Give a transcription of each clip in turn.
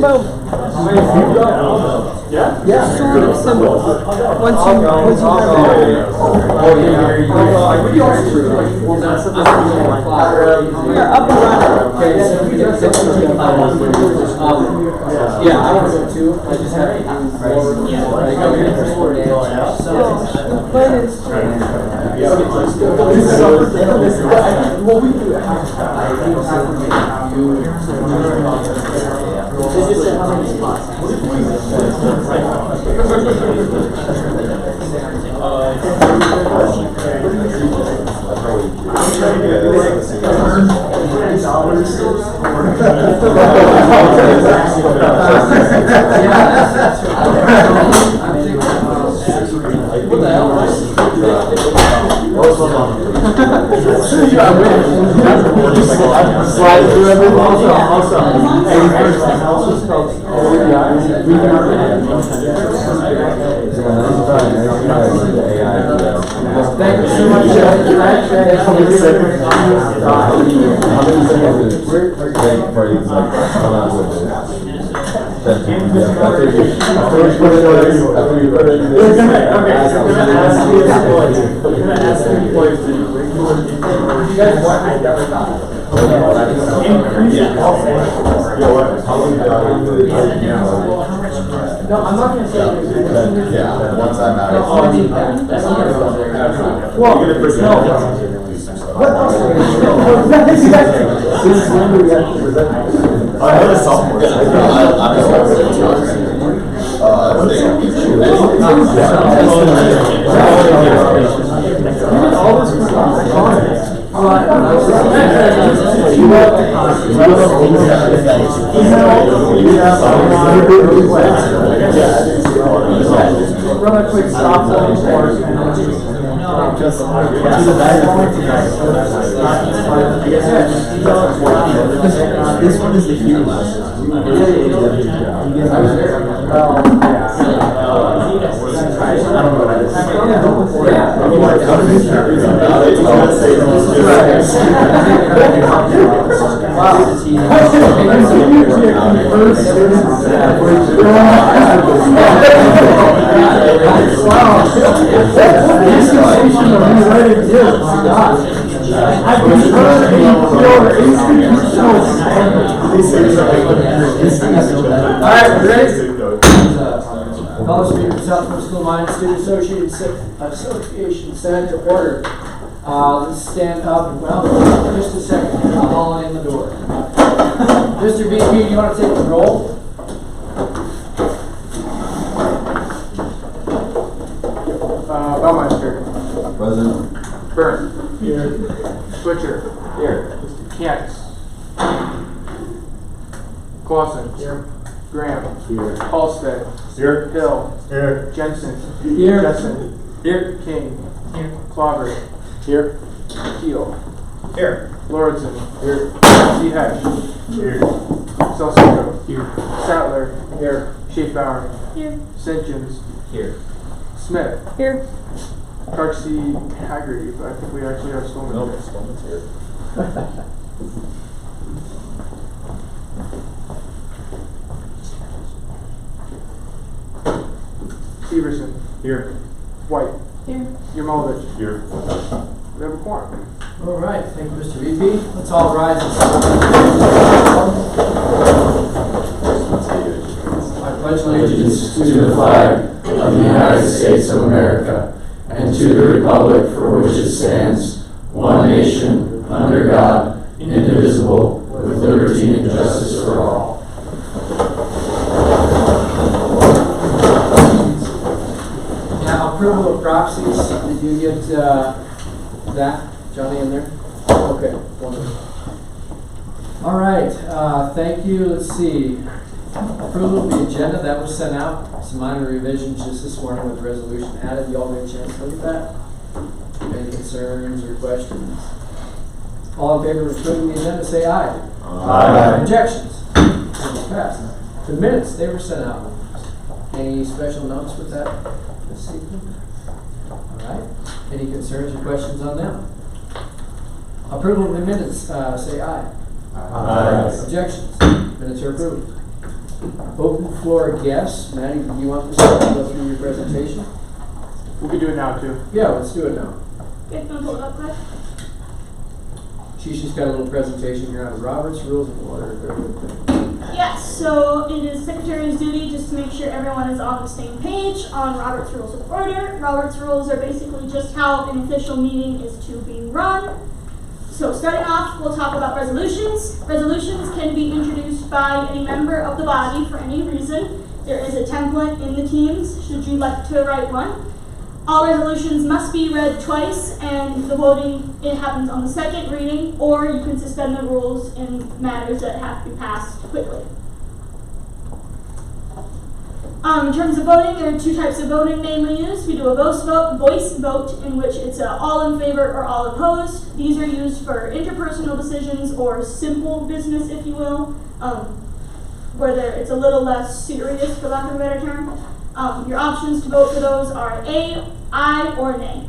Yeah? Yeah. Sort of symbol. Once you have we are up and running. Yeah, I want to go too. I just have to do forward. I go here for forward answers. So the plan is Well, we do it. They just said how many spots. What the hell? Slide through everything. Thank you so much. No, I'm not going to say Yeah, once I'm out of well, no. What else? I heard a sophomore. Run a quick softball course. This one is the huge Alright, ready? College Speaker, Southwest School Mine Student Association, Senate to order. Let's stand up. Well, just a second. I'll haul in the door. Mr. VP, do you want to take the roll? Baumeister. Present. Byrne. Here. Butcher. Here. Kent. Clausen. Here. Graham. Here. Halstead. Here. Hill. Here. Jensen. Here. Jessen. Here. King. Here. Clobber. Here. Keel. Here. Lauritsen. Here. Seahead. Here. Salcedo. Here. Sattler. Here. Schaefer. here. St. John's. Here. Here. Smith. Darcy Haggerty, but I think we actually have Stolman. No, Stolman's here. Severson. Here. White. Here. Yermovich. Here. We have a quorum. All right, thank you, Mr. VP. Let's all rise and I pledge allegiance To the flag of the United States of America and to the republic for which it stands, one nation, under God, indivisible, with liberty and justice for all. Now, approval of proxies. Did you get that, Johnny, in there? Okay, wonderful. All right, thank you. Let's see. Approval of the agenda that was sent out. Some minor revisions just this morning with the resolution added. You all get a chance to look at that? Any concerns or questions? All in favor of approving the agenda, say aye. Aye. Objections? It's passed. The minutes, they were sent out. Any special notes with that this evening? All right. Any concerns or questions on them? Approval of the minutes, say aye. Aye. Objections? Minutes are approved. Open floor guests. Maddie, do you want this to go through your presentation? We could do it now too. Yeah, let's do it now. Okay, want to pull it up, Cliff? She's just got a little presentation here on Robert's Rules of Order. Very good thing. Yes, so it is Secretary's duty just to make sure everyone is on the same page on Robert's Rules of Order. Robert's Rules are basically just how an official meeting is to be run. So starting off, we'll talk about resolutions. Resolutions can be introduced by any member of the body for any reason. There is a template in the Teams, should you like to write one. All resolutions must be read twice, and the voting, it happens on the second reading, or you can suspend the rules in matters that have to be passed quickly. In terms of voting, there are two types of voting mainly used. We do a voice vote in which it's all in favor or all opposed. These are used for interpersonal decisions or simple business, if you will, where it's a little less serious, for lack of a better term. Your options to vote for those are A, aye, or nay.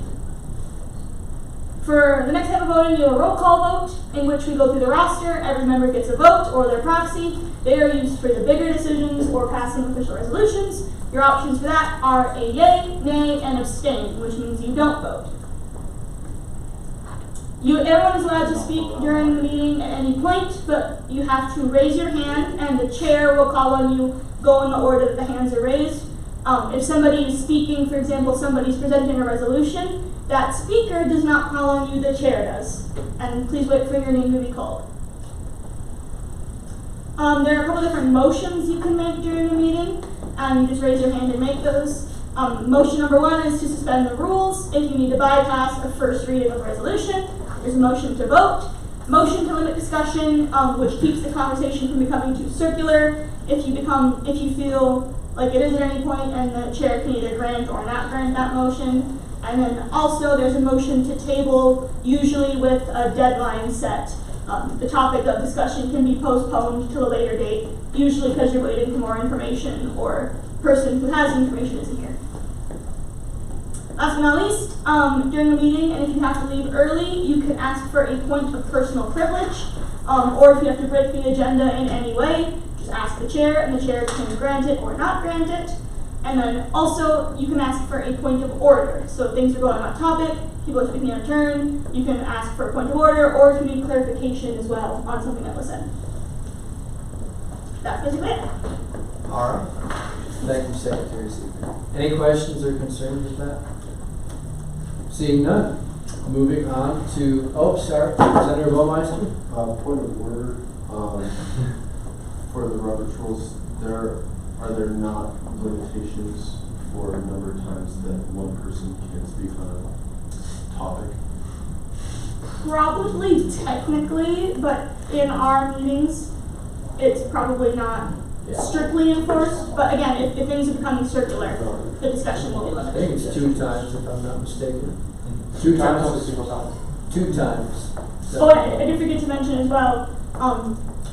For the next type of voting, you have a roll call vote in which we go through the roster. Every member gets a vote or their proxy. They are used for the bigger decisions or passing official resolutions. Your options for that are a yay, nay, and abstain, which means you don't vote. Everyone is allowed to speak during the meeting at any point, but you have to raise your hand, and the chair will call on you, go in the order that the hands are raised. If somebody is speaking, for example, somebody's presenting a resolution, that speaker does not call on you, the chair does. And please wait for your name to be called. There are a couple different motions you can make during the meeting, and you just raise your hand and make those. Motion number one is to suspend the rules if you need to bypass a first reading of a resolution. There's a motion to vote. Motion to limit discussion, which keeps the conversation from becoming too circular. If you feel like it is at any point, and the chair can either grant or not grant that motion. And then also there's a motion to table, usually with a deadline set. The topic of discussion can be postponed to a later date, usually because you're waiting for more information or the person who has information isn't here. Last but not least, during the meeting, and if you have to leave early, you can ask for a point of personal privilege, or if you have to break the agenda in any way, just ask the chair, and the chair can grant it or not grant it. And then also, you can ask for a point of order. So if things are going on topic, people are speaking out of turn, you can ask for a point of order, or if you need clarification as well on something that was said. That's basically it. All right. Thank you, Secretary Seeger. Any questions or concerns with that? Seeing none. Moving on to, Senator Bowmeister. Point of order, for the Robert's Rules, are there not limitations for a number of times that one person can speak on a topic? Probably technically, but in our meetings, it's probably not strictly enforced. But again, if things are becoming circular, the discussion will be I limited. think it's 2 times, if I'm not mistaken. 2 times. 2 times. Oh, and I did forget to mention as well,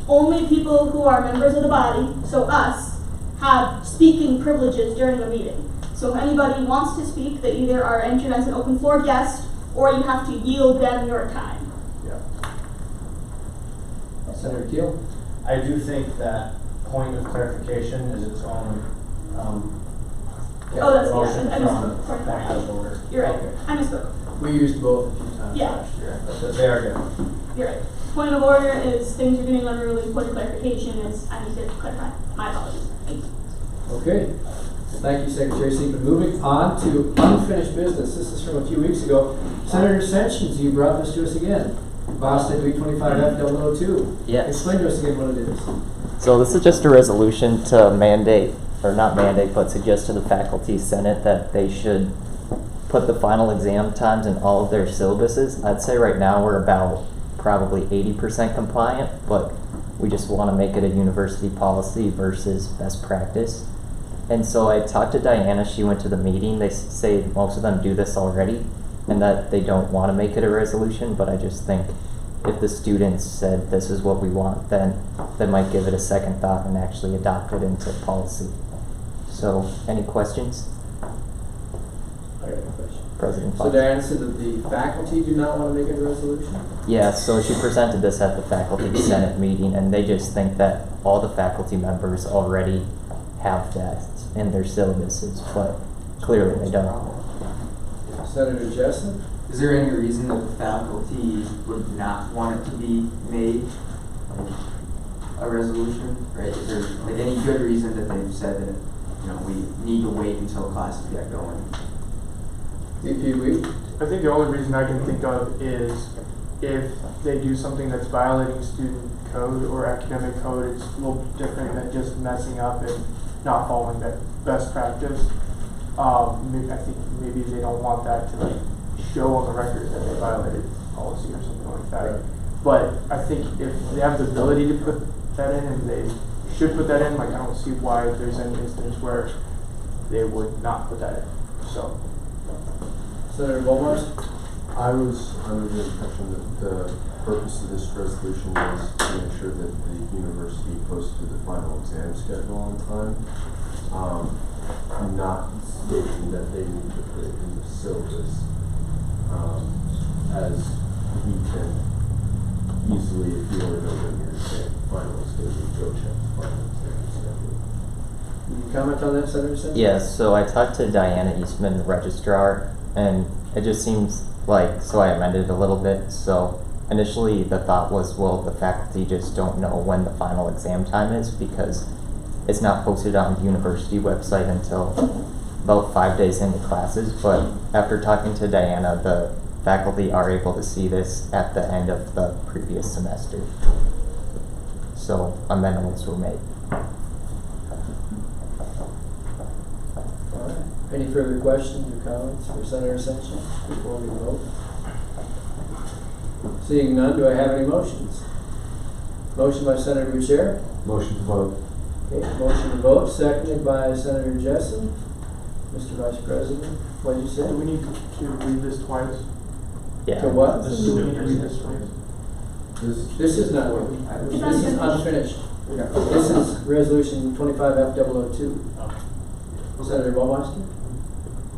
only people who are members of the body, so us, have speaking privileges during the meeting. So if anybody wants to speak, they either are entered as an open floor guest, or you have to yield them your time. Senator Keel. I do think that point of clarification is its own Oh, that's, motion I from misspoke. point of order. You're right, Okay. I misspoke. We used both a few times Yeah. last year. But they are good. You're right. Point of order is things are getting unruly. Point of clarification is I need to clarify. My apologies. Thank you. Okay. Thank you, Secretary Seeger. Moving on to unfinished business. This is from a few weeks ago. Senator Sessions, you brought this to us again. Boston 325F002. Yes. Explain to us again what it is. So this is just a resolution to mandate, or not mandate, but suggest to the faculty senate that they should put the final exam times in all of their syllabuses. I'd say right now we're about probably 80% compliant, but we just want to make it a university policy versus best practice. And so I talked to Diana, she went to the meeting, they say most of them do this already, and that they don't want to make it a resolution, but I just think if the students said this is what we want, then they might give it a second thought and actually adopt it into policy. So, any questions? I got a question. President So Fox. Diana said that the faculty do not want to make a resolution? Yeah, so she presented this at the faculty senate meeting, and they just think that all the faculty members already have that in their syllabuses, but clearly they don't. Senator Jessen? Is there any reason that the faculty would not want it to be made like, a resolution, right? Is there like any good reason that they've said that, you know, we need to wait until classes get going? VP Week? I think the only reason I can think of is if they do something that's violating student code or academic code, it's a little different than just messing up and not following that best practice. I think maybe they don't want that to like show on the record that they violated policy or something like that. Right. But I think if they have the ability to put that in, and they should put that in, like I don't see why there's any instance where they would not put that in. So. Senator Bowmars? I was under the impression that the purpose of this resolution was to ensure that the university posted the final exam schedule on time. Not stating that they need to put it in the syllabus, as we can easily, if you want to know when your final is going to be, go check the final exam schedule. Can you comment on that, Senator Simpson? Yes, so I talked to Diana Eastman, the registrar, and it just seems like, so I amended it a little bit. So initially the thought was, well, the faculty just don't know when the final exam time is because it's not posted on the university website until about 5 days into classes. But after talking to Diana, the faculty are able to see this at the end of the previous semester. So amendments were made. All right. Any further questions or comments for Senator Simpson before we vote? Seeing none, do I have any motions? Motion by Senator Boucher. Motion to vote. Okay, motion to vote, seconded by Senator Jessen. Mr. Vice President, what did you say? Do we need to read this twice? Yeah. To what? Do we need to read this twice? This is not, this is unfinished. This is resolution 25F002. Senator Bowmaster?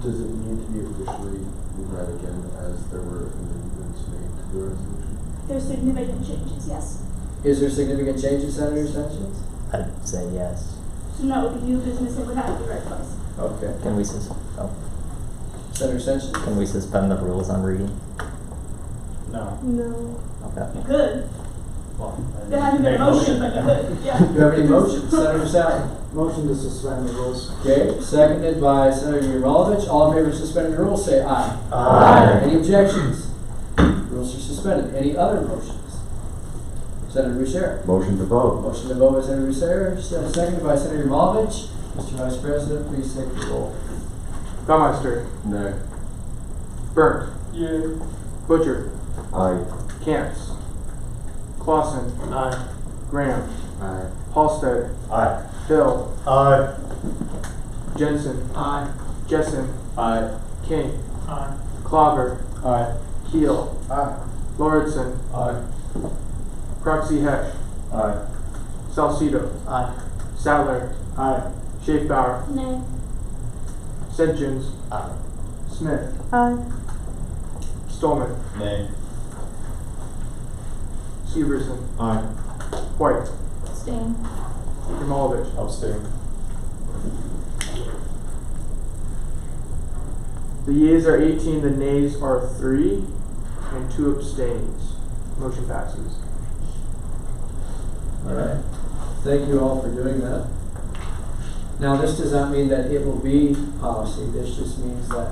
Does it need to be officially read again as there were amendments made to the resolution? There's significant changes, yes. Is there significant changes, Senator Sanchez? I'd say yes. No, the new business it would have to be read twice. Okay. Can we Senator Sanchez? can we suspend the rules on reading? No. No. Okay. You could. Well, There hasn't been a motion, but you could, yeah. Do you have any motions? Senator Sally? Motion to suspend the rules. Okay, seconded by Senator Yurmalovich. All in favor of suspending the rules, say aye. Aye. Any objections? Rules are suspended. Any other motions? Senator Boucher. Motion to vote. Motion to vote by Senator Boucher, seconded by Senator Yurmalovich. Mr. Vice President, please take the roll. Baumeister. Nay. Burnt. Yay. Butcher. Aye. Camps. Clausen. Aye. Graham. Aye. Halsted. Aye. Hill. Aye. Jensen. Aye. Jessen. Aye. King. Aye. Clogger. Aye. Keel. Aye. Lauritsen. Aye. Proxy Heck. Aye. Salcido. Aye. Sadler. Aye. Schaefer. Nay. St. John's. Aye. Smith. Aye. Stolman. Nay. Severson. Aye. White. Abstain. Jamalovich. Abstain. The yeas are 18, the nays are 3, and 2 abstains. Motion passes. All right. Thank you all for doing that. Now, this does not mean that it will be policy. This just means that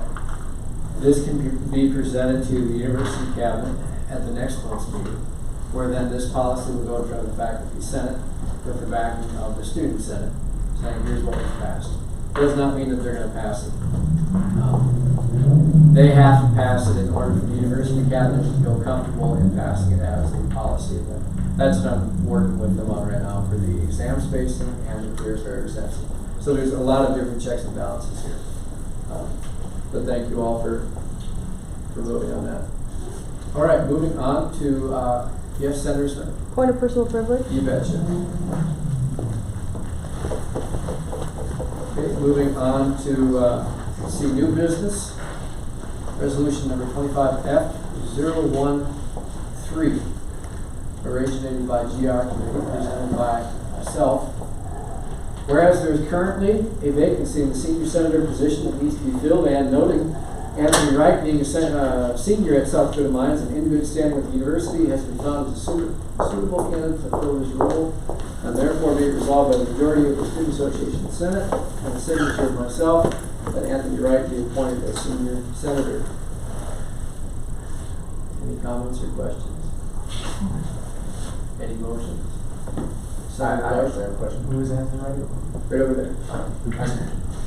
this can be presented to the university cabinet at the next month's meeting, where then this policy will go in front of the faculty senate with the backing of the student senate, saying here's what was passed. Does not mean that they're going to pass it. They have to pass it in order for the university cabinet to feel comfortable in passing it as a policy. That's what I'm working with them on right now for the exam spacing and the career fair exemption. So there's a lot of different checks and balances here. But thank you all for voting on that. All right, moving on to, yes, Senator Smith. Point of personal privilege. You betcha. Okay, moving on to, see, new business. Resolution number 25F013, originated by GR Committee, presented by myself. Whereas there is currently a vacancy in the senior senator position that needs to be filled, and noting Anthony Wright, being a senior at South Dakota Mines and in good standing with the university, has been found as a suitable candidate to fill this role, and therefore be it resolved by the majority of the Student Association Senate and the signature of myself that Anthony Wright be appointed as senior senator. Any comments or questions? Any motions? I actually have a question. Who is Anthony Wright? Right over there.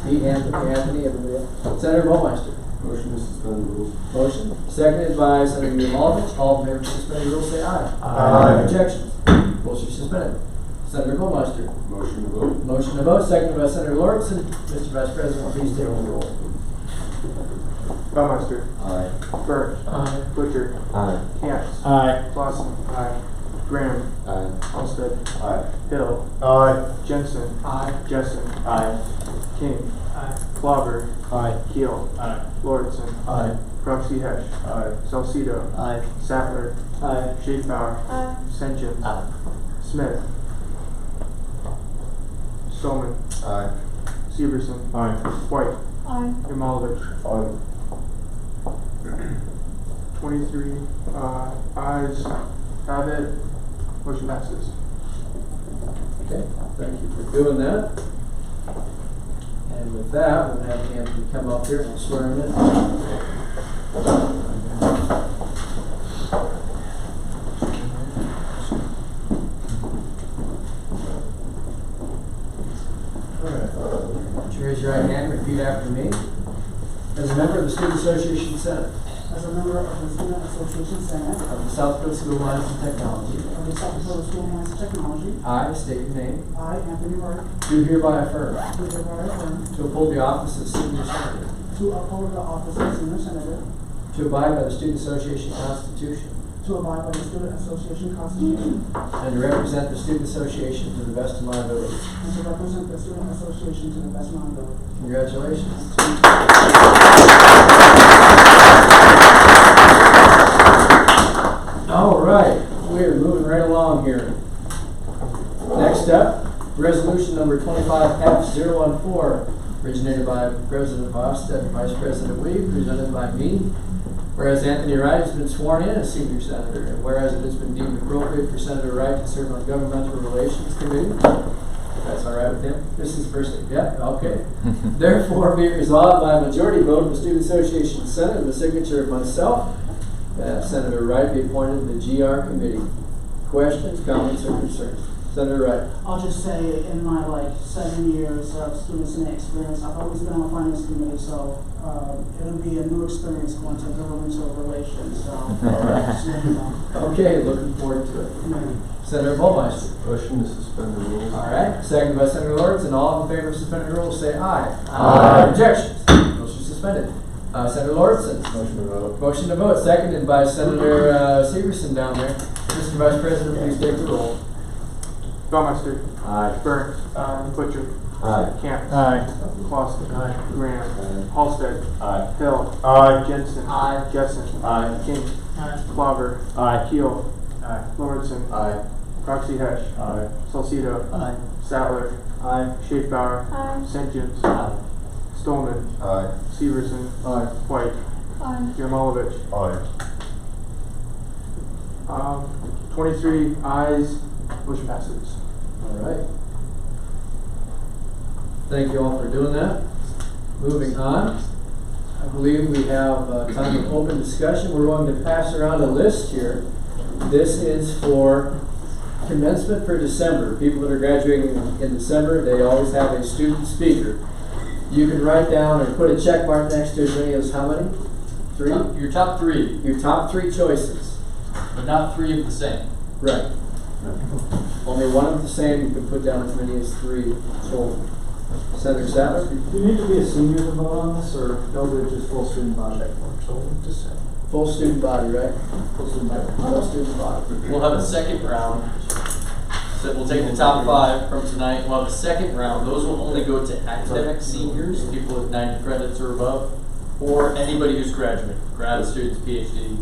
Anthony, everybody else. Senator Baumeister. Motion to suspend the rules. Motion, seconded by Senator Yalovich. All in favor of suspending the rules, say aye. Aye. Objections? Rules are suspended. Senator Baumeister. Motion to vote. Motion to vote, seconded by Senator Lawrenson. Mr. Vice President, please take the roll. Baumeister. Aye. Burke. Aye. Butcher. Aye. Camps. Aye. Clausen. Aye. Graham. Aye. Halsted. Aye. Hill. Aye. Jensen. Aye. Jessen. Aye. King. Aye. Clobber. Aye. Keel. Aye. Lordson. Aye. Proxy Hesh. Aye. Salcido. Aye. Sattler. Aye. Schaefer. Aye. Senchins. Aye. Smith. Stolman. Aye. Severson. Aye. White. Aye. Yamalovich. Aye. 23 ayes have it. Motion passes. Okay, thank you for doing that. And with that, we'll have Anthony come up here and swear him in. Would you raise your right hand and repeat after me? As a member of the Student Association Senate As a member of the Student Association Senate of the South Dakota School of Mines and Technology, of the South Dakota School of Mines and Technology, I state your name, I, Anthony Wright, do hereby affirm do hereby affirm to uphold the office of senior senator, to uphold the office of senior senator, to abide by the Student Association Constitution, to abide by the Student Association Constitution, and to represent the Student Association to the best of my ability. and to represent the Student Association to the best of my ability. Congratulations. All right, we're moving right along here. Next up, resolution number 25F014, originated by President Vostead and Vice President Weed, presented by me. Whereas Anthony Wright has been sworn in as senior senator, and whereas it has been deemed appropriate for Senator Wright to serve on the Governmental Relations Committee, that's all right with him. This is the first thing. Yeah, okay. Therefore, be it resolved by a majority vote of the Student Association Senate and the signature of myself that Senator Wright be appointed to the GR Committee. Questions, comments, or concerns? Senator Wright. I'll just say, in my 7 years of student senate experience, I've always been on the finance committee, so it'll be a new experience going to governmental relations. So, just let you know. Okay, looking forward to it. Senator Baumeister. Motion to suspend the rules. All right, seconded by Senator Lawrence, and all in favor of suspending the rules say aye. Aye. Objections? Motion suspended. Senator Lawrence. Motion to vote. Motion to vote, seconded by Senator Severson down there. Mr. Vice President, please take the roll. Baumeister. Aye. Burke. Butcher. Aye. Camps. Aye. Clausen. Aye. Graham. Aye. Halsted. Aye. Hill. Aye. Jensen. Aye. Jessen. Aye. King. Aye. Clobber. Aye. Keel. Aye. Lordson. Aye. Proxy Hesh. Aye. Salcido. Aye. Sattler. Aye. Schaefer. Aye. Senchins. Aye. Stolman. Aye. Severson. Aye. White. Aye. Yarmolovich. Aye. 23 ayes. Motion passes. All right. Thank you all for doing that. Moving on, I believe we have time of open discussion. We're going to pass around a list here. This is for commencement for December. People that are graduating in December, they always have a student speaker. You can write down or put a check mark next to as many as how many? 3? Your top three, Your top 3 choices. but not three of the same. Right. Only one of the same, you can put down as many as 3 total. Senator Sattler? Do you need to be a senior to vote on this, or no, they're just full student body? Full student body, right? Full student body. Full student body. We'll have a second round. So we'll take the top 5 from tonight. We'll have a second round. Those will only go to academic seniors, people with 90 credits or above. or anybody who's graduating, grad students, PhD,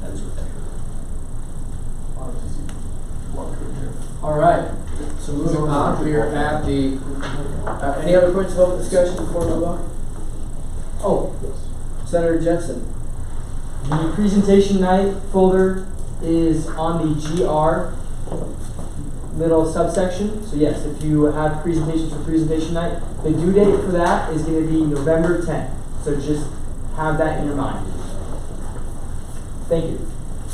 that sort of thing. All right, so moving on, we are at the, any other points of open discussion before we move on? Oh, Senator Jensen. The presentation night folder is on the GR middle subsection. So yes, if you have presentations for presentation night, the due date for that is going to be November 10th. So just have that in your mind. Thank you.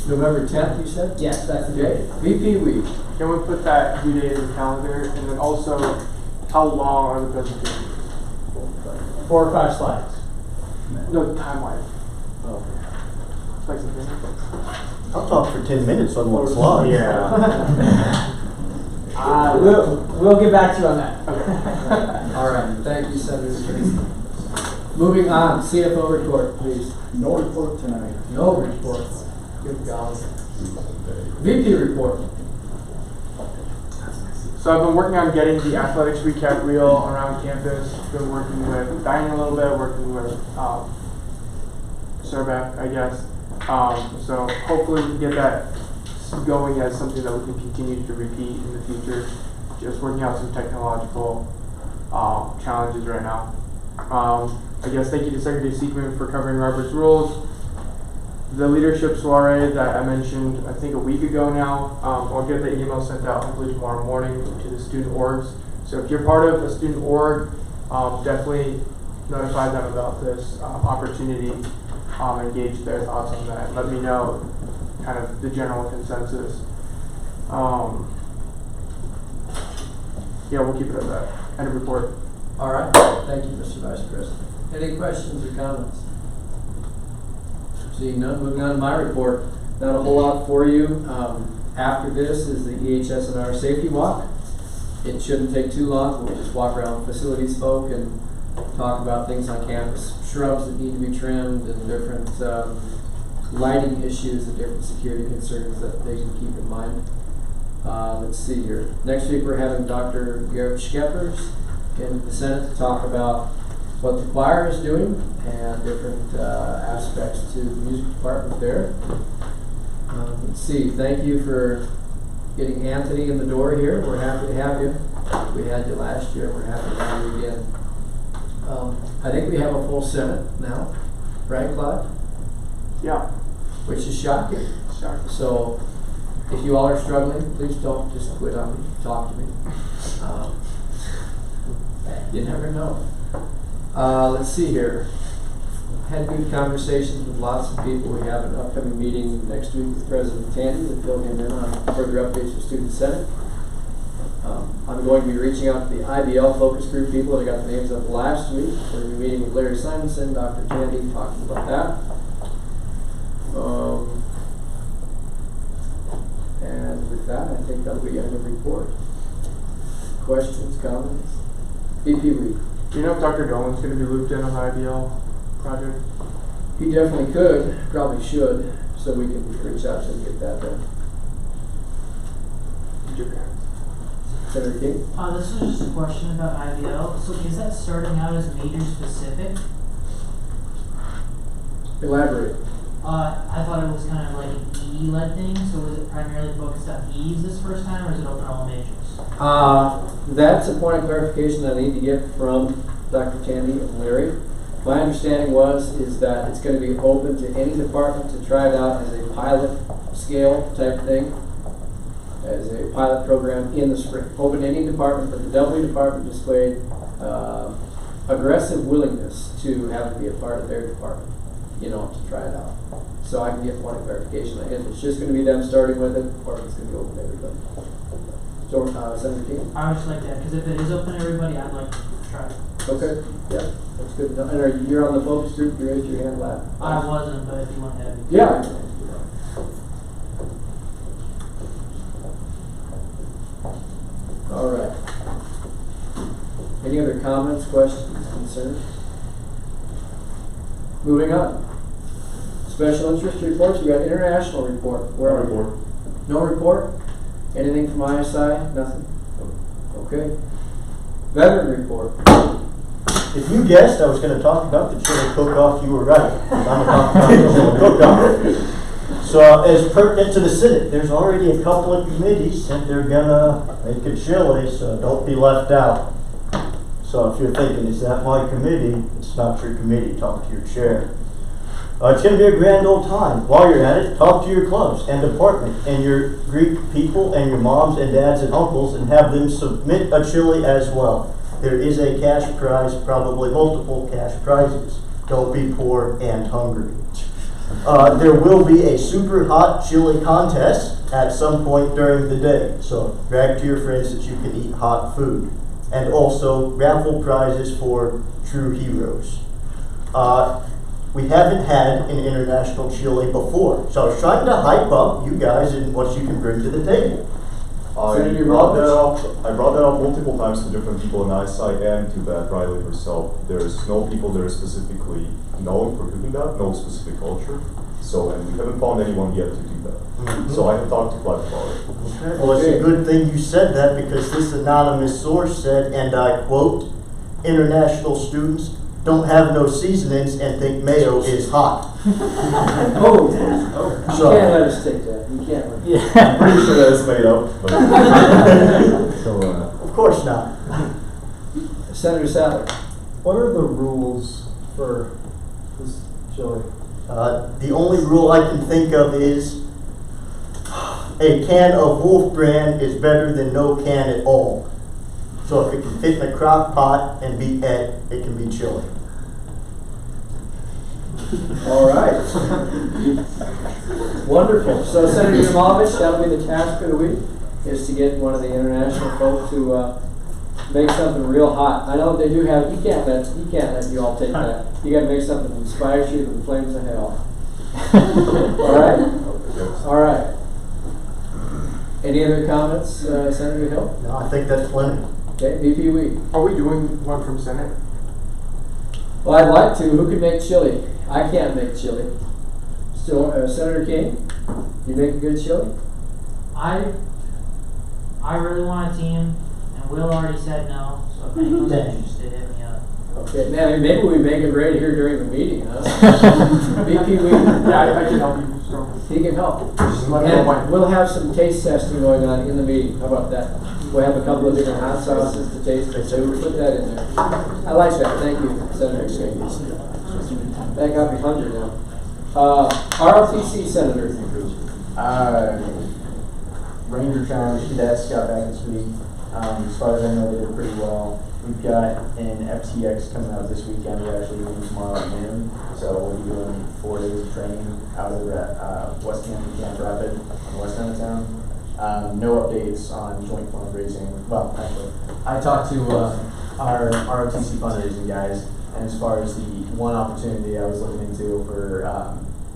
November 10th, you said? Yes, that's the due Okay. date. VP Week. Can we put that due date in the calendar, and then also, how long are the presentations? 4 or 5 slides. No, timeline. Oh. Like some things. I'll talk for 10 minutes on one slide. We'll get back to you on that. All right, thank you, Senator Jensen. Moving on, CFO report, please. No report tonight. No report. Good golly. VP report. So I've been working on getting the athletics recap reel around campus. Been working with Diane a little bit, working with Surbeck, I guess. So hopefully we can get that going as something that we can continue to repeat in the future. Just working out some technological challenges right now. I guess thank you to Secretary Seekman for covering Robert's Rules. The leadership soiree that I mentioned, I think a week ago now, I'll get the email sent out hopefully tomorrow morning to the student orgs. So if you're part of a student org, definitely notify them about this opportunity, engage their thoughts on that. Let me know kind of the general consensus. Yeah, we'll keep it at that. End of report. All right, thank you, Mr. Vice President. Any questions or comments? Seeing none, moving on to my report. Not a whole lot for you. After this is the EHS&R safety walk. It shouldn't take too long. We'll just walk around facilities folk and talk about things on campus, shrubs that need to be trimmed and different lighting issues and different security concerns that they can keep in mind. Let's see here. Next week we're having Dr. Garrett Schepers in the Senate to talk about what the choir is doing and different aspects to the music department there. Let's see, thank you for getting Anthony in the door here. We're happy to have you. We had you last year, we're happy to have you again. I think we have a full Senate now, right, Claude? Yeah. Which is shocking. Shocking. So, if you all are struggling, please don't just quit on me, talk to me. You never know. Let's see here. Had good conversations with lots of people. We have an upcoming meeting next week with President Tandy to fill him in on further updates for Student Senate. I'm going to be reaching out to the IBL focus group people that I got the names of last week. We're going to be meeting with Larry Simonson, Dr. Tandy, talking about that. And with that, I think that'll be end of report. Questions, comments? VP Reed. Do you know if Dr. Dolan's going to be looped in on the IBL project? He definitely could, probably should, so we can reach out to him and get that done. Senator King? This was just a question about IBL. So is that starting out as major specific? Elaborate. I thought it was kind of like an E-led thing, so was it primarily focused on E's this first time, or is it open all majors? That's a point of clarification that I need to get from Dr. Tandy and Larry. My understanding is that it's going to be open to any department to try it out as a pilot scale type thing, as a pilot program in the spring. Open to any department, but the W department displayed aggressive willingness to have it be a part of their department, to try it out. So I can get point of clarification if it's just going to be them starting with it, or if it's going to be open to everybody. So, Senator King? I would just like that, because if it is open to everybody, I'd like to try it. Okay, yeah, that's good enough. And you're on the focus group, you raised your hand last? I wasn't, but if you want to have me. Yeah. All right. Any other comments, questions, concerns? Moving on. Special interest reports, we got international report. Where are we? No report? Anything from ISI? Nothing? Okay. Veteran report. If you guessed I was going to talk about the chili cook-off, you were right. I'm going to talk about the chili cook-off. So as pertinent to the Senate, there's already a couple of committees and they're going to make a chili, so don't be left out. So if you're thinking, is that my committee? It's not your committee. Talk to your chair. It's going to be a grand old time. While you're at it, talk to your clubs and department and your Greek people and your moms and dads and uncles and have them submit a chili as well. There is a cash prize, probably multiple cash prizes. Don't be poor and hungry. There will be a super hot chili contest at some point during the day. So brag to your friends that you can eat hot food. And also raffle prizes for true heroes. We haven't had an international chili before, so I was trying to hype up you guys and what you can bring to the table. I brought that up multiple times to different people in ISI and to Beth Riley herself. There's no people that are specifically known for cooking that, no specific culture. So, and we haven't found anyone yet to do that. Mm-hmm. So I have talked to Clive about it. Okay. Well, it's a good thing you said that because this anonymous source said, and I quote, international students don't have no seasonings and think mayo is hot. Oh, you So, can't let us take that. You can't let us. Yeah. I'm pretty sure that is made up. But of course not. Senator Sadler. What are the rules for this chili? The only rule I can think of is a can of Wolf Brand is better than no can at all. So if it can fit in a crock pot and be ate, it can be chili. All right. Wonderful. So Senator Yamovich, that'll be the task for the week, is to get one of the international folk to make something real hot. I know they do have. You can't let you all take that. You got to make something that inspires you to the flames of hell. All right. All right. Any other comments, Senator Hill? No, I think that's plenty. Okay, VP Weed. Are we doing one from Senate? Well, I'd like to. Who can make chili? I can't make chili. So, Senator King, you make a good chili? I really want a team, and Will already said no, so if anyone's interested, hit me up. Okay, man, maybe we make it right here during the meeting, huh? VP Weed. Yeah, I can help you. He can help. Just let me know when. And we'll have some taste testing going on in the meeting. How about that? We'll have a couple of different hot sauces to taste, so we'll put that in there. I like that. Thank you, Senator King. That got me hungry now. ROTC Senator. Ranger Challenge cadets got back this week. As far as I know, they did pretty well. We've got an FTX coming out this weekend. We're actually leaving tomorrow at noon. So we'll be doing 4 days of training out of West Camp Rapid on the west end of town. No updates on joint fundraising. Well, actually, I talked to our ROTC fundraising guys, and as far as the one opportunity I was looking into for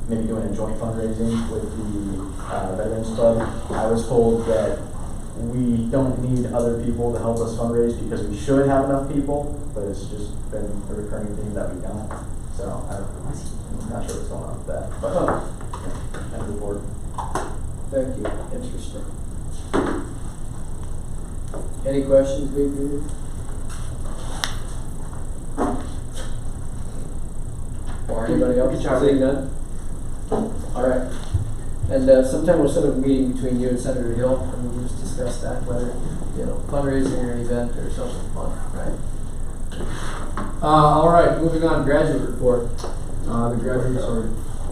maybe doing a joint fundraising with the Veterans Club, I was told that we don't need other people to help us fundraise because we should have enough people, but it's just been a recurring theme that we don't. So I'm not sure what's going on with that, but yeah, end report. Thank you. Interesting. Any questions, VP? Or anybody else? Seeing none? All right. And sometime we'll set up a meeting between you and Senator Hill, and we'll just discuss that, whether, fundraising or an event or something fun, right? All right, moving on, graduate report. The graduates are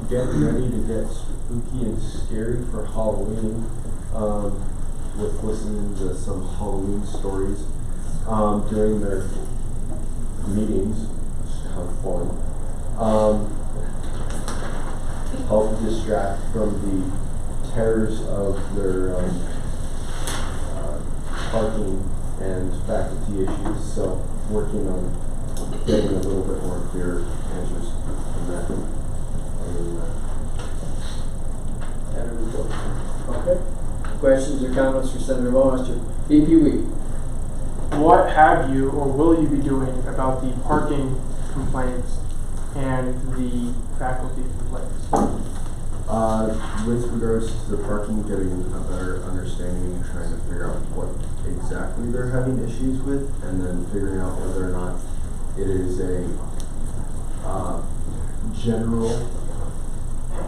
getting ready to get spooky and scary for Halloween, with listening to some Halloween stories during their meetings. It's kind of fun. Help distract from the terrors of their parking and faculty issues. So working on getting a little bit more clear answers from that. Okay. Questions or comments for Senator Mulmaster? VP Weed. What have you or will you be doing about the parking complaints and the faculty complaints? With regards to the parking, getting a better understanding and trying to figure out what exactly they're having issues with, and then figuring out whether or not it is a general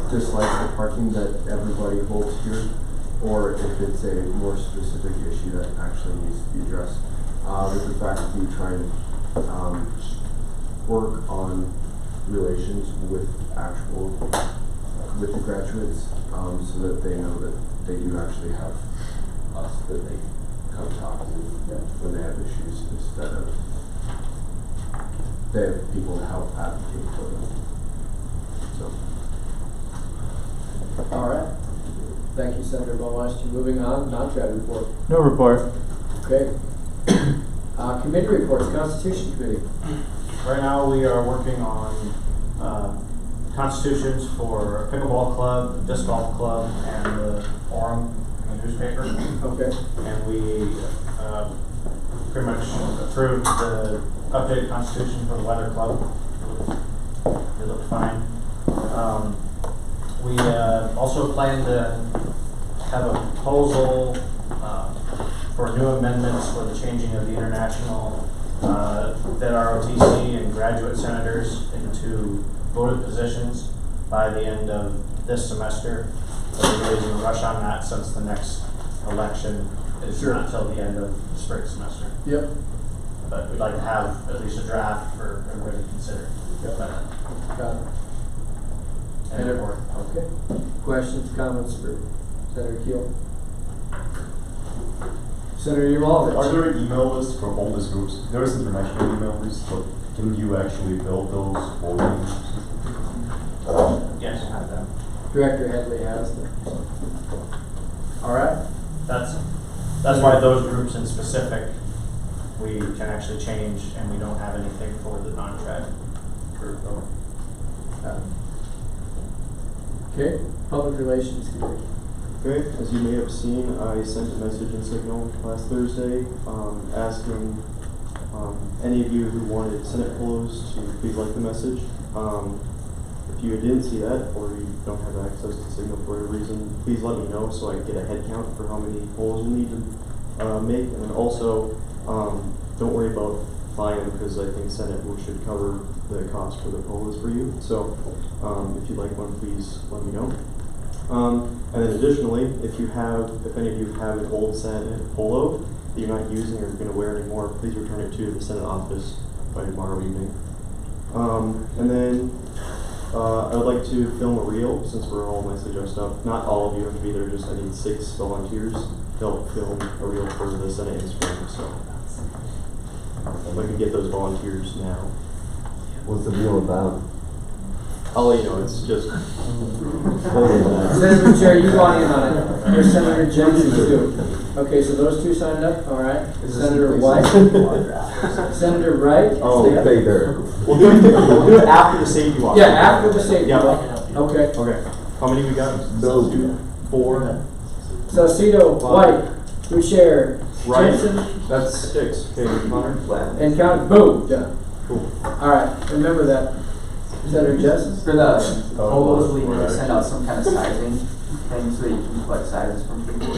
dislike for parking that everybody holds here, or if it's a more specific issue that actually needs to be addressed. With the faculty trying to work on relations with the graduates, so that they know that they do actually have us that they come talk to when they have issues, instead of they have people to help advocate for them. So. All right. Thank you, Senator Bowmeister. Moving on, non-trad report. No report. Okay. Committee reports, Constitution Committee. Right now, we are working on constitutions for pickleball club, disc golf club, and the forum in the newspaper. Okay. And we pretty much approved the updated constitution for the weather club. It looked fine. We also plan to have a proposal for new amendments for the changing of the international Fed ROTC and graduate senators into voted positions by the end of this semester. So we're really going to rush on that since the next election is not until the end of the spring semester. Yep. But we'd like to have at least a draft for everybody to consider. Yep. Got it. And report. Okay. Questions, comments for Senator Keel? Senator Yalovich. Are there email lists for all these groups? There is international email lists, but can you actually build those for me? Yes, I have them. Director Headley has them. All right. That's why those groups in specific we can actually change, and we don't have anything for the non-trad group. Okay. Public Relations Committee. Okay, as you may have seen, I sent a message in Signal last Thursday asking any of you who wanted Senate polos to please like the message. If you didn't see that, or you don't have access to Signal for whatever reason, please let me know so I can get a head count for how many polos we need to make. And then also, don't worry about buying them, because I think Senate should cover the cost for the polos for you. So if you'd like one, please let me know. And then additionally, if any of you have an old Senate polo that you're not using or going to wear anymore, please return it to the Senate office by tomorrow evening. And then I would like to film a reel, since we're all nicely dressed up. Not all of you have to be there, just I need 6 volunteers to help film a reel for the Senate in spring. So if I can get those volunteers now. What's the reel about? I'll let you know, it's just... Senator Chair, you want in on it. There's Senator Jensen too. Okay, so those two signed up, all right. Senator White. Senator Wright. Oh, there. We'll do it after the safety walk. Yeah, after the safety walk. Okay. Okay. How many we got? Those 2, 4. Salcido, White, Boucher, Right. Jensen. That's 6. Okay, Connor. And count, boom, done. Cool. All right, remember that. Senator Jensen. For the polos, we need to send out some kind of sizing thing so that you can collect sizes from people.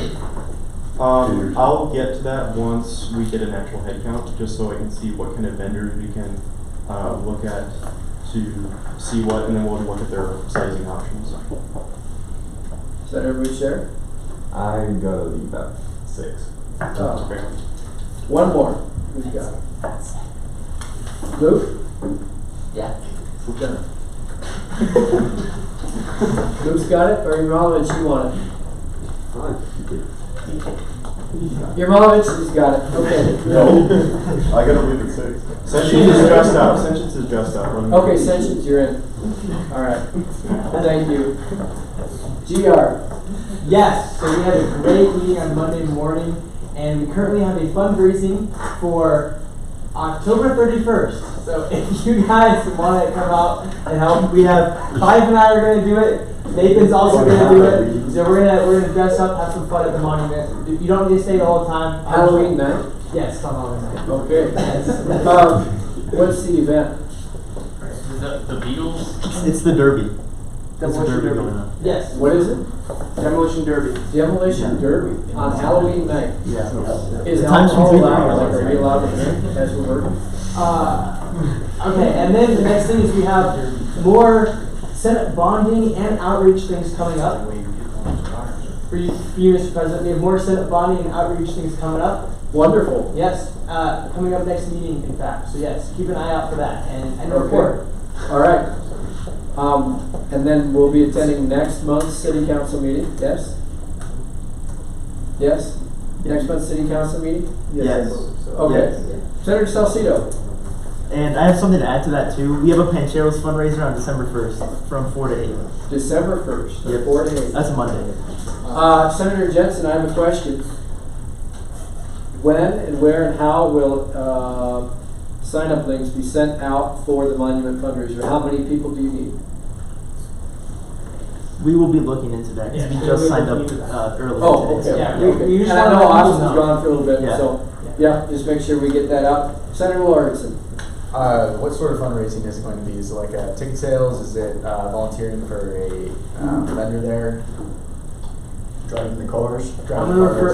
I'll get to that once we get an actual head count, just so I can see what kind of vendors we can look at to see what, and then we'll look at their sizing options. Senator Boucher. I'm gonna leave at 6. Oh. Okay. One more. Who's got it? Luke? Yeah. Done. Luke's got it, or Yamalovich, you want it? Yamalovich has got it. Okay. No. I gotta leave at 6. Sentience is dressed up. Sentience is dressed up. Okay, Sentience, you're in. All right. Thank you. GR. Yes, so we had a great meeting on Monday morning, and we currently have a fundraising for October 31st. So if you guys want to come out and help, we have Clive and I are going to do it. Nathan's also going to do it. So we're gonna dress up, have some fun at the monument. You don't need to stay the whole time. Halloween night. Yes, on Halloween night. Okay. Yes. What's the event? The Beatles? It's the Derby. Demolition Derby. going on. Yes. What is it? Demolition Derby. Demolition Derby on Halloween night. Yeah. Is Times alcohol from allowed? Like, are you allowed to drink as we're working? Okay, and then the next thing is we have more Senate bonding and outreach things coming up. For you, Mr. President, we have more Senate bonding and outreach things coming up. Wonderful. Yes, coming up next meeting, in fact. So yes, keep an eye out for that and Okay. report. All right. And then we'll be attending next month's city council meeting. Yes? Yes? Next month's city council meeting? Yes. Okay. Senator Salcido. And I have something to add to that too. We have a Pancheros fundraiser on December 1st from 4 to 8. December 1st, Yep. 4 to 8. That's a Monday. Senator Jensen, I have a question. When and where and how will sign-up links be sent out for the monument fundraiser? How many people do you need? We will be looking into that because we just signed up earlier Oh, today. okay. So. We And I know Austin's know. gone for a little bit, Yeah. so yeah, just make sure we get that out. Senator Lauritsen. What sort of fundraising is it going to be? Is it like ticket sales? Is it volunteering for a vendor there? Driving the cars? I'm gonna refer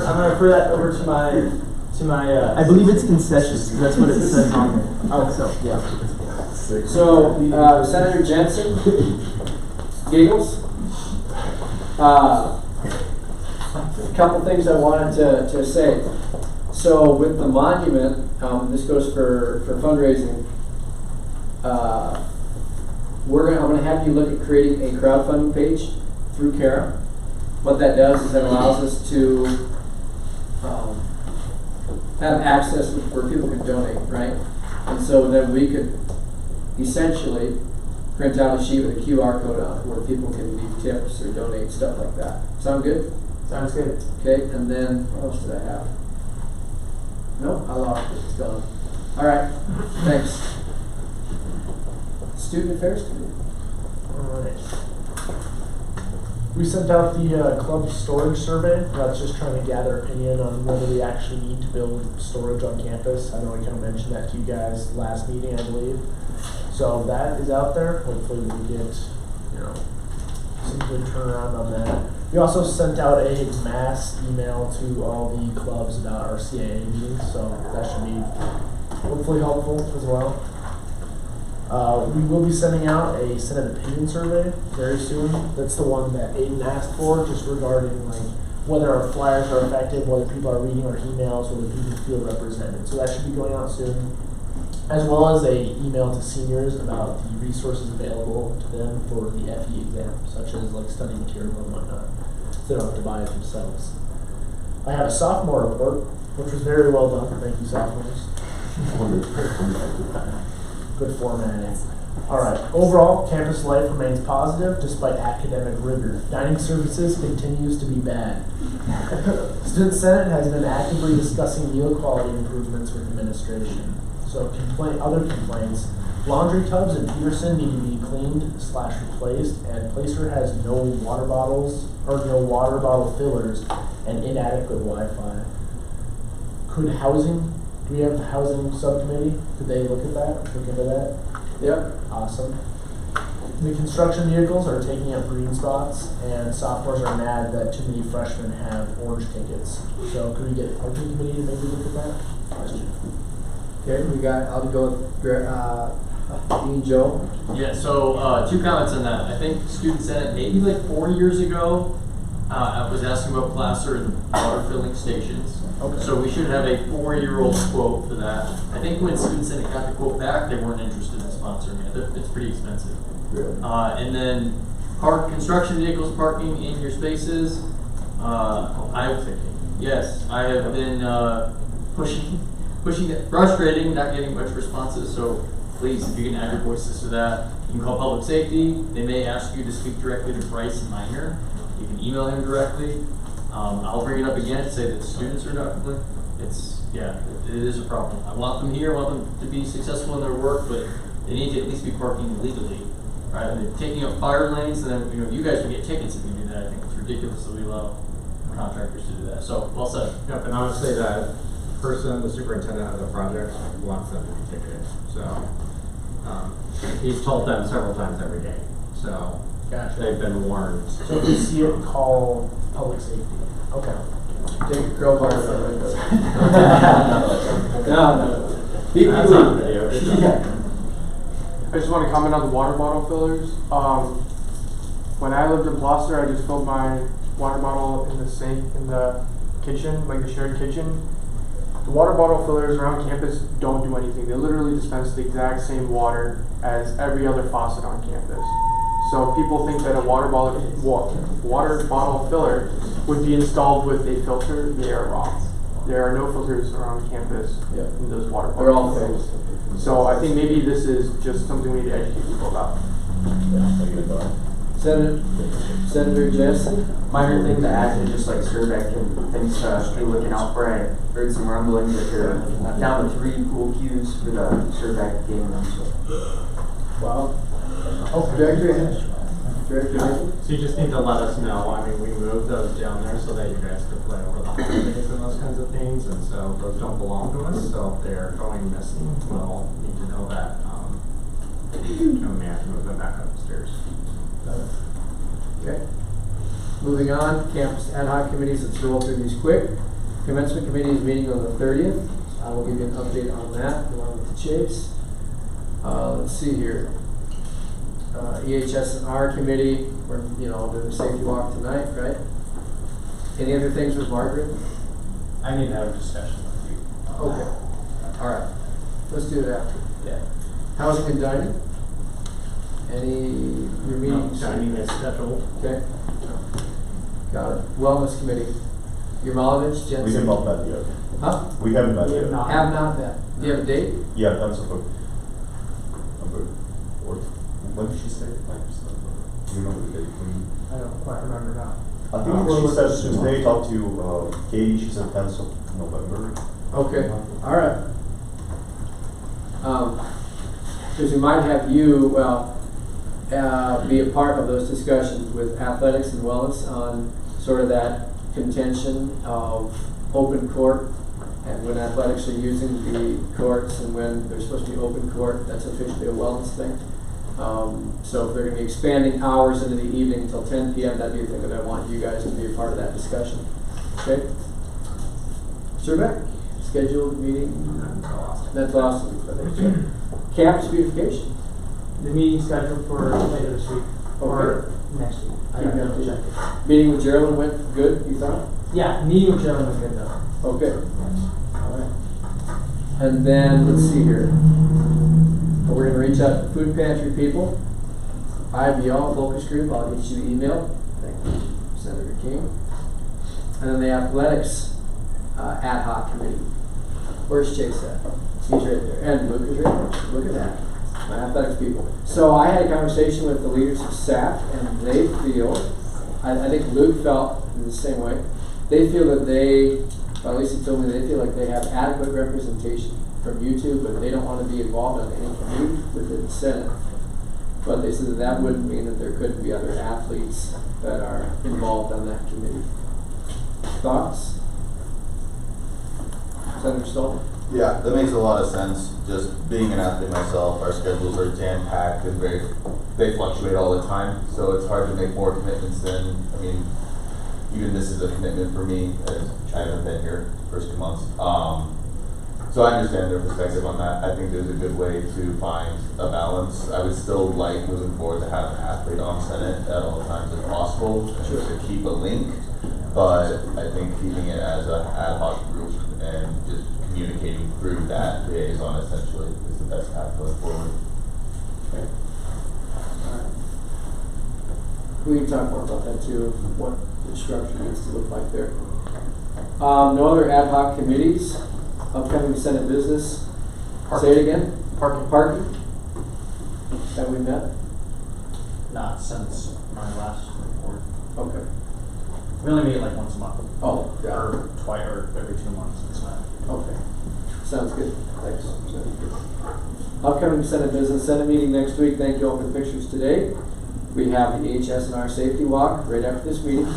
that over to my. I believe it's concessions because that's what it says on there. Oh, so yeah. So Senator Jensen, Giggles. A couple things I wanted to say. So with the monument, this goes for fundraising. I'm gonna have you look at creating a crowdfunding page through Kara. What that does is it allows us to have access where people can donate, right? And so then we could essentially print out a sheet with a QR code on it where people can leave tips or donate, stuff like that. Sound good? Sounds good. Okay, and then what else did I have? No, I lost it. It's gone. All right, thanks. Student Affairs Committee. Alright. We sent out the club storage survey. That's just trying to gather opinion on whether we actually need to build storage on campus. I know I kind of mentioned that to you guys last meeting, I believe. So that is out there. Hopefully we get, some good turnaround on that. We also sent out a mass email to all the clubs about our CAA meetings, so that should be hopefully helpful as well. We will be sending out a Senate opinion survey very soon. That's the one that Aiden asked for, just regarding whether our flyers are effective, whether people are reading our emails, whether people feel represented. So that should be going out soon, as well as a email to seniors about the resources available to them for the FE exam, such as study material and whatnot, so they don't have to buy it themselves. I have a sophomore report, which was very well done. Thank you, sophomores. Good formatting. Alright, overall, campus life remains positive despite academic rigor. Dining services continues to be bad. Student Senate has been actively discussing meal quality improvements with administration. So other complaints, laundry tubs in Peterson need to be cleaned/replaced, and Placer has no water bottles or no water bottle fillers and inadequate Wi-Fi. Do we have a housing subcommittee? Could they look at that? Look into that? Yep. Awesome. The construction vehicles are taking up green spots, and sophomores are mad that too many freshmen have orange tickets. So could we get a parking committee to maybe look at that? Question. Okay, I'll go with Dean Joe. Yeah, so 2 comments on that. I think Student Senate, maybe 4 years ago, I was asking about Placer and water filling stations. Okay. So we should have a 4-year-old quote for that. I think when Student Senate got the quote back, they weren't interested in sponsoring it. It's pretty expensive. Really? And then construction vehicles parking in your spaces. I have been pushing it, frustrating, not getting much responses. So please, if you can add your voices to that, you can call public safety. They may ask you to speak directly to Bryce Minor. You can email him directly. I'll bring it up again and say that students are not. It is a problem. I want them here. I want them to be successful in their work, but they need to at least be parking legally, right? And they're taking up fire lanes, and then you guys will get tickets if you do that. I think it's ridiculous that we allow contractors to do that. So well said. Yep, and honestly, the superintendent of the project wants them to be ticketed. So he's told them several times every day. So Gotcha. They've been warned. So if you see it, call public safety. Okay. Take a crowbar from it. No. That's not video. I just want to comment on the water bottle fillers. When I lived in Gloucester, I just filled my water bottle in the sink in the kitchen, like the shared kitchen. The water bottle fillers around campus don't do anything. They literally dispense the exact same water as every other faucet on campus. So if people think that a water bottle filler would be installed with a filter, they are wrong. There are no filters around campus in those water bottles. They're all fillers. So I think maybe this is just something we need to educate people about. Senator Jensen? Minor thing to add, and just like Surbeck and things to be looking out for. I heard some rumblings that they're down to 3 pool cues for the Surbeck game room. Wow. Oh, Director? So you just need to let us know. I mean, we moved those down there so that you guys could play over the holidays and those kinds of things, and so those don't belong to us. So if they're going missing, we'll need to know that. And we have to move them back upstairs. Okay. Moving on, campus ad hoc committees, let's roll through these quick. Commencement committee is meeting on the 30th. I will give you an update on that along with the Chase. Let's see here. EHS and R committee, we're doing a safety walk tonight, right? Any other things with Margaret? I need to have a discussion with you. Okay. All right. Let's do it after. Yeah. Housing and dining? Your meetings? Dining is scheduled. Okay. Got it. Wellness committee. Yermalovich, Jensen? We have not met yet. Huh? We haven't met yet. Have not met. Do you have a date? Yeah, that's a book. When did she say? Do you remember the date? I don't quite remember now. I think she said today, talked to Katie, she said 10th of November. Okay, all right. Because we might have you, be a part of those discussions with athletics and wellness on sort of that contention of open court and when athletics are using the courts and when they're supposed to be open court, that's officially a wellness thing. So if they're going to be expanding hours into the evening until 10 p.m., that'd be a thing that I want you guys to be a part of that discussion. Okay? Surbeck, scheduled meeting. That's awesome. Campus beautification. The meeting's scheduled for later this week or next week. Keep me updated. Meeting with Geraldine went good, you thought? Yeah, meeting with Geraldine was good though. Okay. All right. And then let's see here. We're going to reach out to food pantry people. IBL focus group. I'll get you the email. Thank you, Senator King. And then the athletics ad hoc committee. Where's Chase at? He's right there. And Luke is right there. Look at that. My athletics people. So I had a conversation with the leaders of SAC, and they feel, I think Luke felt in the same way, they feel that at least he told me, they feel like they have adequate representation from YouTube, but they don't want to be involved on any committee within the Senate. But they said that wouldn't mean that there couldn't be other athletes that are involved on that committee. Thoughts? Senator Stoll? Yeah, that makes a lot of sense. Just being an athlete myself, our schedules are jam-packed and they fluctuate all the time. So it's hard to make more commitments than, even this is a commitment for me as I haven't been here the first 2 months. So I understand their perspective on that. I think there's a good way to find a balance. I would still like moving forward to have an athlete on Senate at all times if possible, just to keep a link. But I think keeping it as an ad hoc group and just communicating through that liaison essentially is the best path going forward. Okay. We can talk more about that too, of what the structure needs to look like there. No other ad hoc committees. Upcoming Senate business. Say it again. Parking. Have we met? Not since my last report. Okay. We only meet like once a month. Oh, yeah. Or twice, or every 2 months. It's not. Okay. Sounds good. Thanks. Upcoming Senate business. Senate meeting next week. Thank you all for the pictures today. We have the EHS and R safety walk right after this meeting.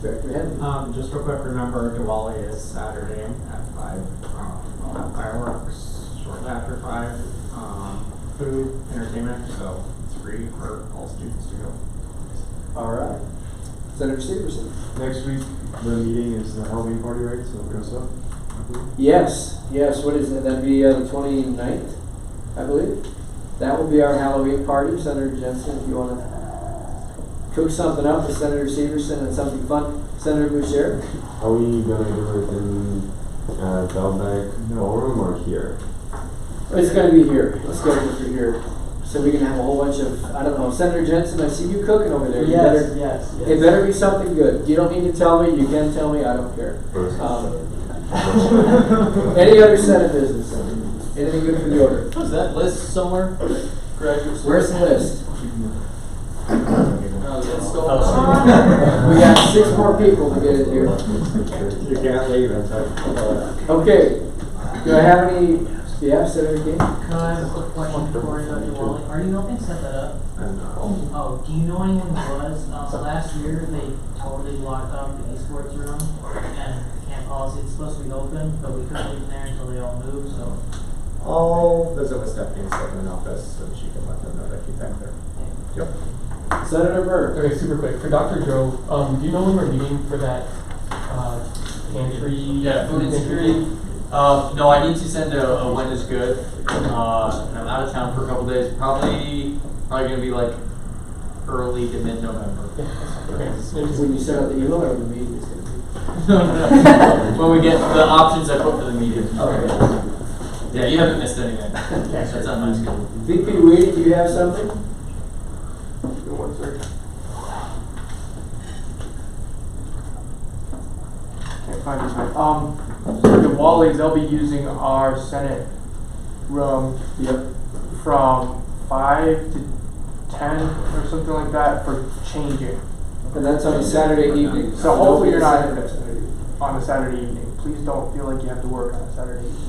Director Henry. Just real quick, remember Diwali is Saturday at 5. We'll have fireworks shortly after 5. Food, entertainment, so it's free for all students to go. All right. Senator Stevenson. Next week, the meeting is the Halloween party, right? So it goes up. Yes, what is it? That'd be the 29th, I believe. That will be our Halloween party. Senator Jensen, if you want to cook something up with Senator Severson and something fun. Senator Boucher? Are we gonna do it in Belbeck Ballroom or here? It's going to be here. Let's go for here. So we can have a whole bunch of, I don't know, Senator Jensen, I see you cooking over there. Yes. It better be something good. You don't need to tell me. You can tell me. I don't care. Any other Senate business? Anything good for the order? Was that list somewhere? Graduates? Where's the list? Oh, that's still. We got 6 more people to get in here. You can't leave until. Okay. Do I have any? Yeah, Senator King? Can I have a quick question before I go to Wally? Are you helping set that up? Oh, do you know anyone who was? Last year, they totally blocked off the esports room and camp policy. It's supposed to be open, but we couldn't leave in there until they all moved, so. I'll visit with Stephanie in the office and she can let them know to keep back there. Yep. Senator Burke. Okay, super quick. For Dr. Joe, do you know when we're meeting for that pantry? Yeah, food insecurity. No, I need to send a when is good. I'm out of town for a couple days. Probably gonna be like early to mid-November. When you send out the email or the meeting is going to be? No. When we get the options I put for the meeting. Okay. Yeah, you haven't missed anything. That's on my schedule. VP Weedy, do you have something? One second. Can't find this one. The Wallies, they'll be using our Senate room from 5 to 10 or something like that for changing. And that's on a Saturday evening. So hopefully you're not on a Saturday evening. Please don't feel like you have to work on a Saturday evening.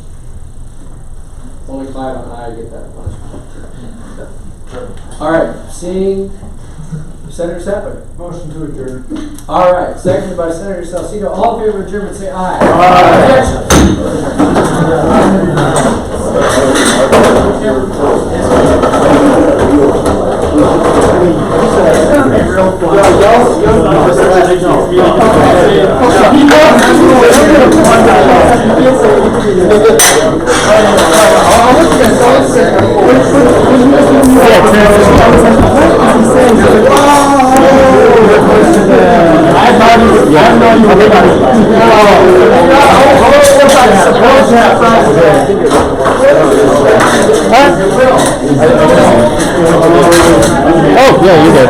Only 5 on I get that punishment. All right, seeing Senator Sapper. Motion to adjourn. All right, seconded by Senator Salcido. All in favor of adjournment, say aye. Oh, yeah, you did.